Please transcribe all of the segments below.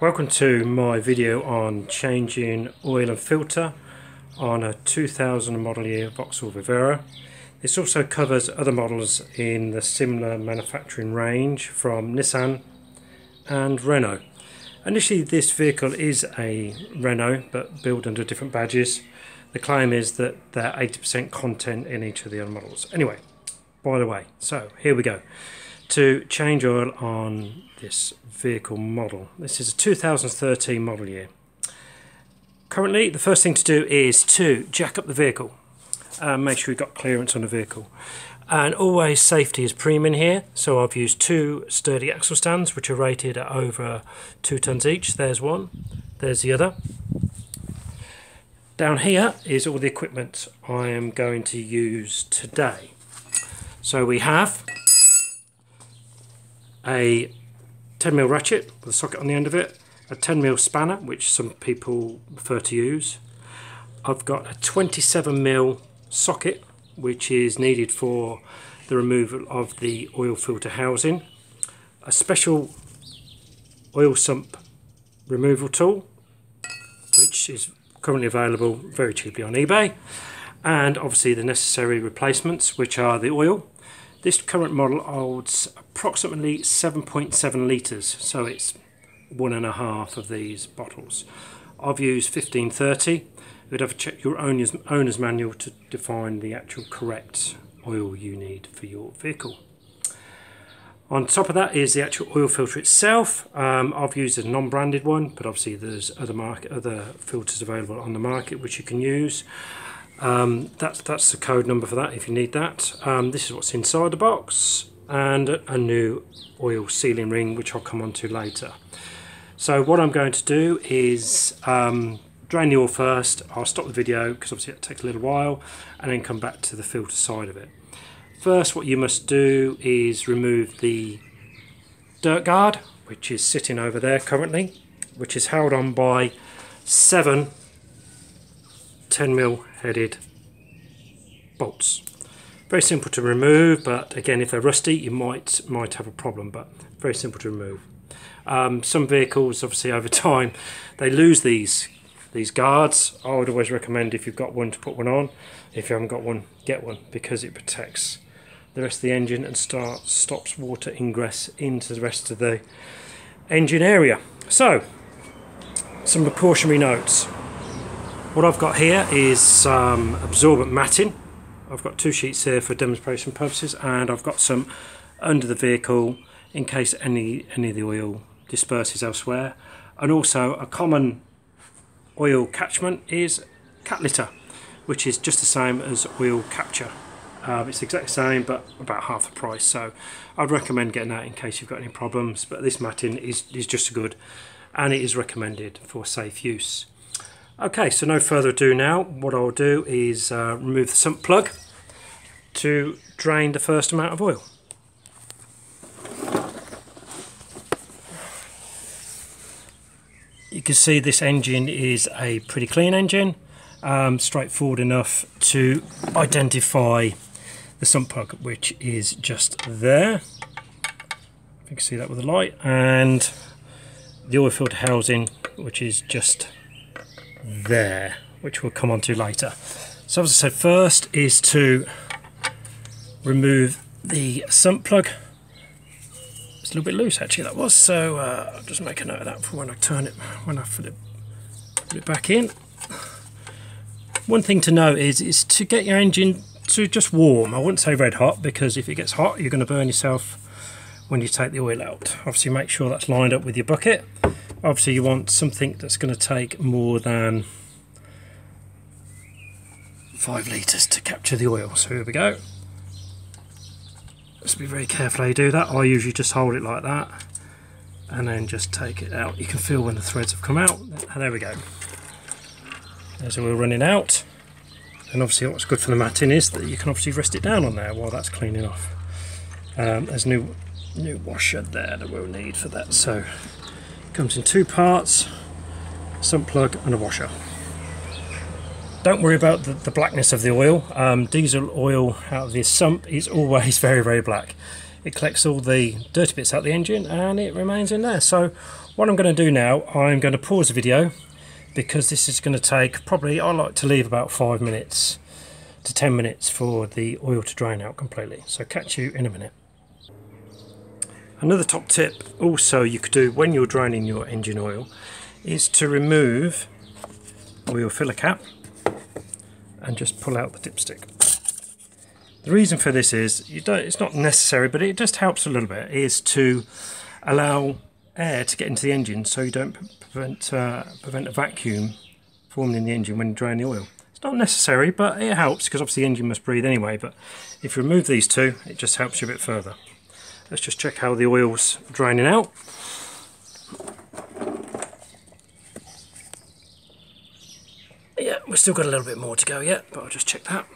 Welcome to my video on changing oil and filter on a 2000 model year Vauxhall Vivaro. This also covers other models in the similar manufacturing range from Nissan and Renault. Initially this vehicle is a Renault but built under different badges. The claim is that there are 80% content in each of the other models. Anyway, by the way, so here we go. To change oil on this vehicle model. This is a 2013 model year. Currently the first thing to do is to jack up the vehicle. Make sure you've got clearance on the vehicle. And always safety is premium here, so I've used two sturdy axle stands which are rated at over 2 tons each. There's one, there's the other. Down here is all the equipment I am going to use today. So we have a 10mm ratchet with a socket on the end of it, a 10mm spanner which some people prefer to use. I've got a 27mm socket which is needed for the removal of the oil filter housing, a special oil sump removal tool which is currently available very cheaply on eBay, and obviously the necessary replacements which are the oil. This current model holds approximately 7.7 litres, so it's 1.5 of these bottles. I've used 1530. You'd have to check your owner's manual to define the actual correct oil you need for your vehicle. On top of that is the actual oil filter itself. I've used a non-branded one, but obviously there's other filters available on the market which you can use. That's the code number for that if you need that. This is what's inside the box, and a new oil sealing ring which I'll come on to later. So what I'm going to do is drain the oil first. I'll stop the video because obviously it takes a little while, and then come back to the filter side of it. First, what you must do is remove the dirt guard which is sitting over there currently, which is held on by 7 10mm headed bolts. Very simple to remove, but again if they're rusty you might have a problem, but very simple to remove. Some vehicles obviously over time they lose these guards. I would always recommend, if you've got one, to put one on. If you haven't got one, get one, because it protects the rest of the engine and stops water ingress into the rest of the engine area. So some precautionary notes. What I've got here is some absorbent matting. I've got 2 sheets here for demonstration purposes, and I've got some under the vehicle in case any of the oil disperses elsewhere. And also a common oil catchment is cat litter, which is just the same as oil capture. It's the exact same but about half the price, so I'd recommend getting that in case you've got any problems. But this matting is just as good, and it is recommended for safe use. Okay, so no further ado now, what I'll do is remove the sump plug to drain the first amount of oil. You can see this engine is a pretty clean engine, straightforward enough to identify the sump plug, which is just there. You can see that with the light, and the oil filter housing, which is just there, which we'll come on to later. So as I said, first is to remove the sump plug. It's a little bit loose actually, that was, so I'll just make a note of that for when I turn it, when I put it back in. One thing to note is to get your engine to just warm. I wouldn't say red hot, because if it gets hot you're going to burn yourself when you take the oil out. Obviously make sure that's lined up with your bucket. Obviously you want something that's going to take more than 5 litres to capture the oil. So here we go. Just be very careful how you do that. I usually just hold it like that and then just take it out. You can feel when the threads have come out. And there we go. There's the oil running out. And obviously what's good for the matting is that you can obviously rest it down on there while that's cleaning off. There's a new washer there that we'll need for that. So it comes in 2 parts, a sump plug and a washer. Don't worry about the blackness of the oil. Diesel oil out of this sump is always very, very black. It collects all the dirty bits out of the engine and it remains in there. So What I'm going to do now, I'm going to pause the video because this is going to take probably, I like to leave about 5 minutes to 10 minutes for the oil to drain out completely. So catch you in a minute. Another top tip also you could do when you're draining your engine oil is to remove oil filler cap and just pull out the dipstick. The reason for this is, it's not necessary, but it just helps a little bit, is to allow air to get into the engine so you don't prevent a vacuum forming in the engine when you drain the oil. It's not necessary, but it helps because obviously the engine must breathe anyway, but if you remove these two, it just helps you a bit further. Let's just check how the oil's draining out. Yeah, we've still got a little bit more to go yet, but I'll just check that.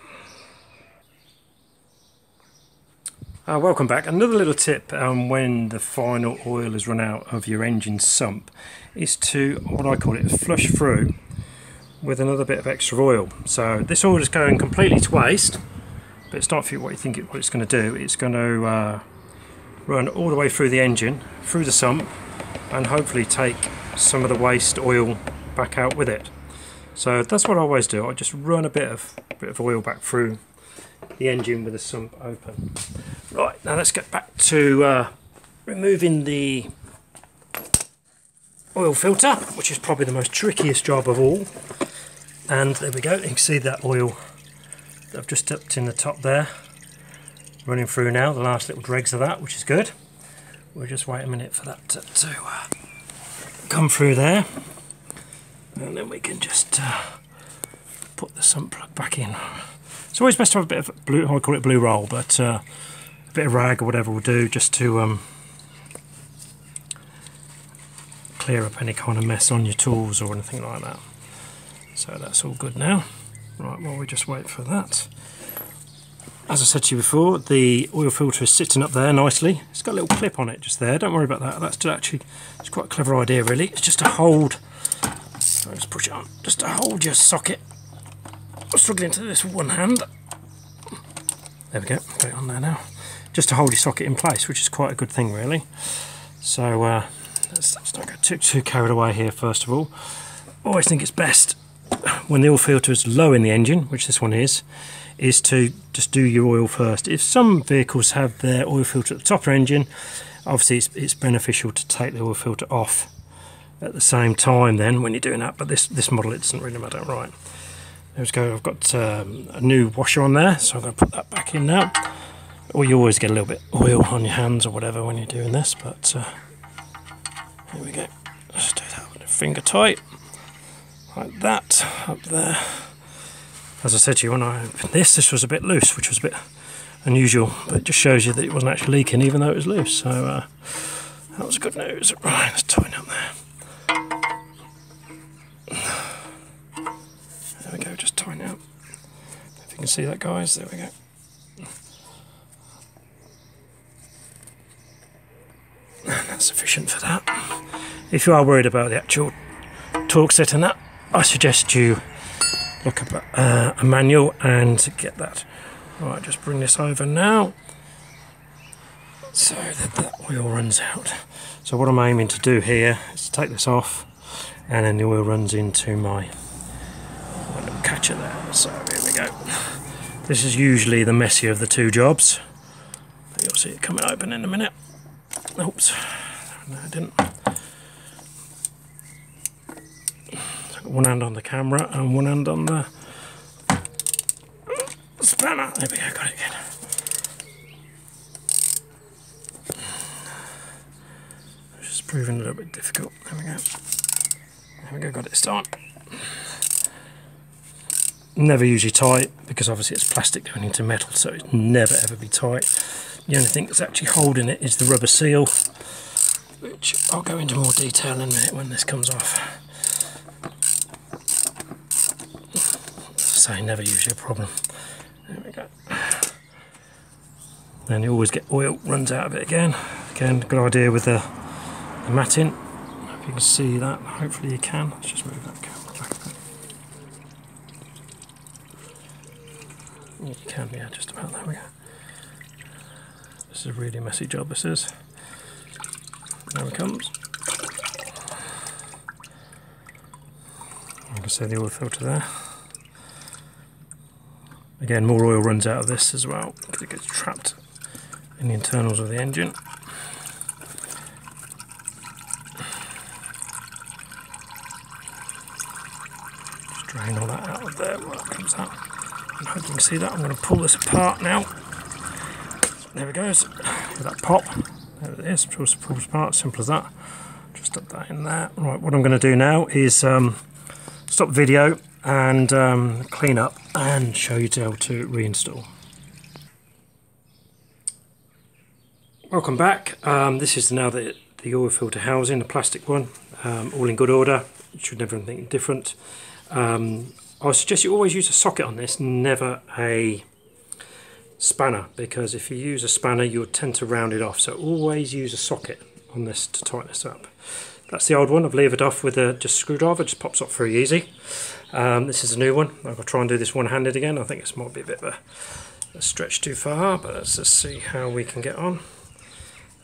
Welcome back. Another little tip when the final oil has run out of your engine sump is to, what I call it, flush through with another bit of extra oil. So this oil is going completely to waste, but it's not for what you think what it's going to do. It's going to run all the way through the engine, through the sump, and hopefully take some of the waste oil back out with it. So that's what I always do. I just run a bit of oil back through the engine with the sump open. Right, now let's get back to removing the oil filter, which is probably the most trickiest job of all. And there we go, you can see that oil that I've just dipped in the top there, running through now, the last little dregs of that, which is good. We'll just wait a minute for that to come through there, and then we can just put the sump plug back in. It's always best to have a bit of blue, I call it blue roll, but a bit of rag or whatever will do, just to clear up any kind of mess on your tools or anything like that. So that's all good now. Right, while we just wait for that. As I said to you before, the oil filter is sitting up there nicely. It's got a little clip on it just there, don't worry about that. That's actually, it's quite a clever idea really. It's just to hold, let's push it on, just to hold your socket. I'm struggling to do this with one hand. There we go, got it on there now. Just to hold your socket in place, which is quite a good thing really. So let's not get too carried away here first of all. I always think it's best when the oil filter is low in the engine, which this one is to just do your oil first. If some vehicles have their oil filter at the top of their engine, obviously it's beneficial to take the oil filter off at the same time then when you're doing that, but this model it doesn't really matter. Right, there we go. I've got a new washer on there, so I'm going to put that back in now. Or you always get a little bit of oil on your hands or whatever when you're doing this, but here we go. Let's do that with a finger tight, like that, up there. As I said to you when I opened this was a bit loose, which was a bit unusual, but it just shows you that it wasn't actually leaking even though it was loose, so that was good news. Right, let's tighten up there. There we go, just tighten it up. If you can see that, guys, there we go. And that's sufficient for that. If you are worried about the actual torque set and that, I suggest you look up a manual and get that. Right, just bring this over now so that oil runs out. So what I'm aiming to do here is to take this off, and then the oil runs into my little catcher there. So here we go. This is usually the messier of the two jobs, but you'll see it coming open in a minute. Oops, no I didn't. So I've got one hand on the camera and one hand on the spanner. There we go, got it again. It's just proving a little bit difficult. There we go. There we go, got it this time. Never usually tight because obviously it's plastic going into metal, so it's never ever be tight. The only thing that's actually holding it is the rubber seal, which I'll go into more detail in a minute when this comes off. As I say, never usually a problem. There we go. Then you always get oil runs out of it again. Again, good idea with the matting. If you can see that, hopefully you can. Let's just move that camera back a bit. You can, yeah, just about. There we go. This is a really messy job, this is. There it comes. can see the oil filter there. Again, more oil runs out of this as well because it gets trapped in the internals of the engine. Just drain all that out of there while that comes out. I hope you can see that. I'm going to pull this apart now. There it goes. With that pop. There it is. Just pulls apart. Simple as that. Just stuck that in there. Right, what I'm going to do now is stop the video and clean up and show you how to reinstall. Welcome back. This is now the oil filter housing, the plastic one, all in good order. You should never have anything different. I suggest you always use a socket on this, never a spanner, because if you use a spanner you'll tend to round it off, so always use a socket on this to tighten this up. That's the old one. I've levered off with just a screwdriver, just pops off very easy. This is a new one. I'll try and do this one-handed again. I think this might be a bit of a stretch too far, but let's just see how we can get on.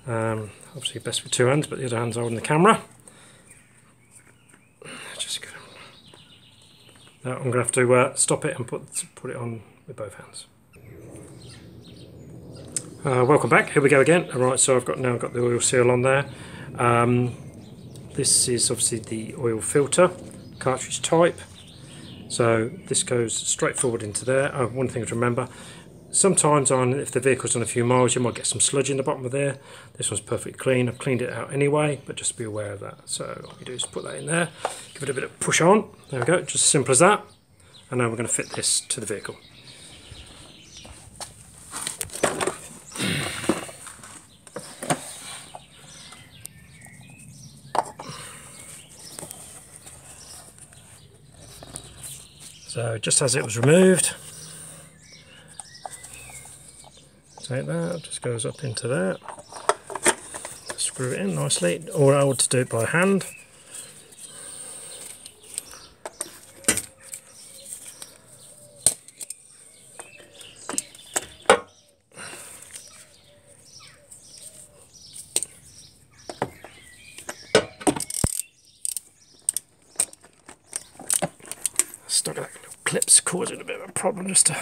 Obviously best with two hands, but the other hand's holding the camera. Just good. Now I'm going to have to stop it and put it on with both hands. Welcome back. Here we go again. Alright, so I've now got the oil seal on there. This is obviously the oil filter, cartridge type. So this goes straight forward into there. One thing to remember, sometimes if the vehicle's on a few miles you might get some sludge in the bottom of there. This one's perfectly clean. I've cleaned it out anyway, but just be aware of that. So all you do is put that in there, give it a bit of push on. There we go, just as simple as that. And now we're going to fit this to the vehicle. So just as it was removed, take that, just goes up into there, screw it in nicely, or I would to do it by hand. Stuck at that little clip's causing a bit of a problem just to...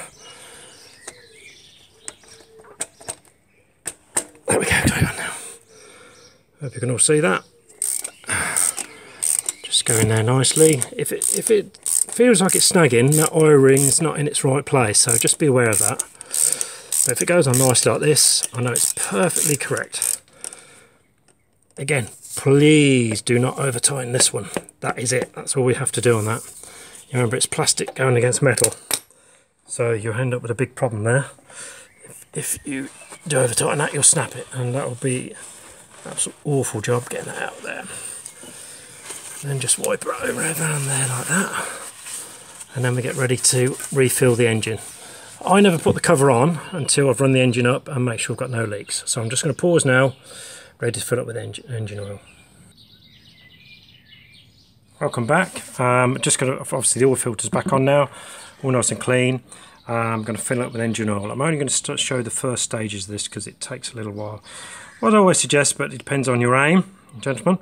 There we go, going on now. Hope you can all see that. Just go in there nicely. If it feels like it's snagging, that oil ring's not in its right place, so just be aware of that. But if it goes on nicely like this, I know it's perfectly correct. Again, please do not over tighten this one. That is it. That's all we have to do on that. You remember, it's plastic going against metal, so you'll end up with a big problem there. If you do over tighten that, you'll snap it, and that will be an absolute awful job getting that out there. And then just wipe it over around there like that, and then we get ready to refill the engine. I never put the cover on until I've run the engine up and make sure I've got no leaks. So I'm just going to pause now, ready to fill up with engine oil. Welcome back. Just going to, obviously the oil filter's back on now, all nice and clean. I'm going to fill it up with engine oil. I'm only going to show the first stages of this because it takes a little while. What I always suggest, but it depends on your aim, gentlemen,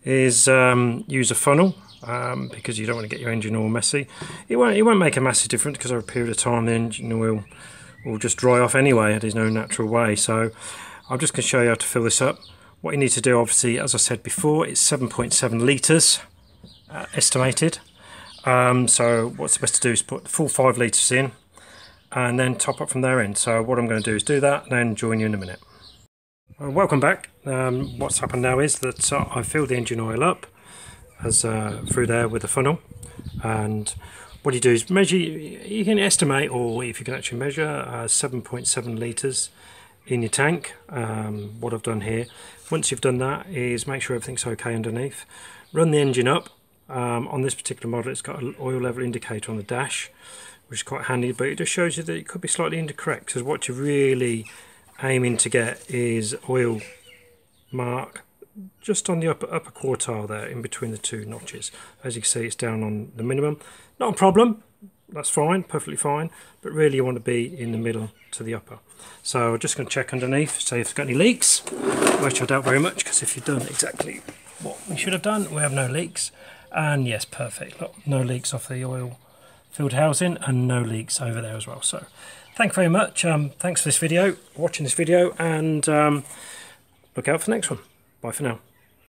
is use a funnel because you don't want to get your engine oil messy. It won't make a massive difference because over a period of time the engine oil will just dry off anyway. There's no natural way. So I'm just going to show you how to fill this up. What you need to do, obviously, as I said before, it's 7.7 litres. Estimated. So what's the best to do is put the full 5 litres in and then top up from their end. So what I'm going to do is do that and then join you in a minute. Welcome back. What's happened now is that I filled the engine oil up as through there with the funnel, and what you do is measure, you can estimate, or if you can actually measure 7.7 litres in your tank. What I've done here, once you've done that, is make sure everything's okay underneath. Run the engine up. On this particular model it's got an oil level indicator on the dash, which is quite handy, but it just shows you that it could be slightly incorrect, because what you're really aiming to get is oil mark just on the upper quartile there, in between the two notches. As you can see, it's down on the minimum. Not a problem, that's fine, perfectly fine, but really you want to be in the middle to the upper. So I'm just going to check underneath, see if it's got any leaks, which I doubt very much, because if you've done exactly what we should have done, we have no leaks. And yes, perfect. Look, no leaks off the oil filled housing and no leaks over there as well. So thank you very much. Thanks for this video, watching this video, and look out for the next one. Bye for now.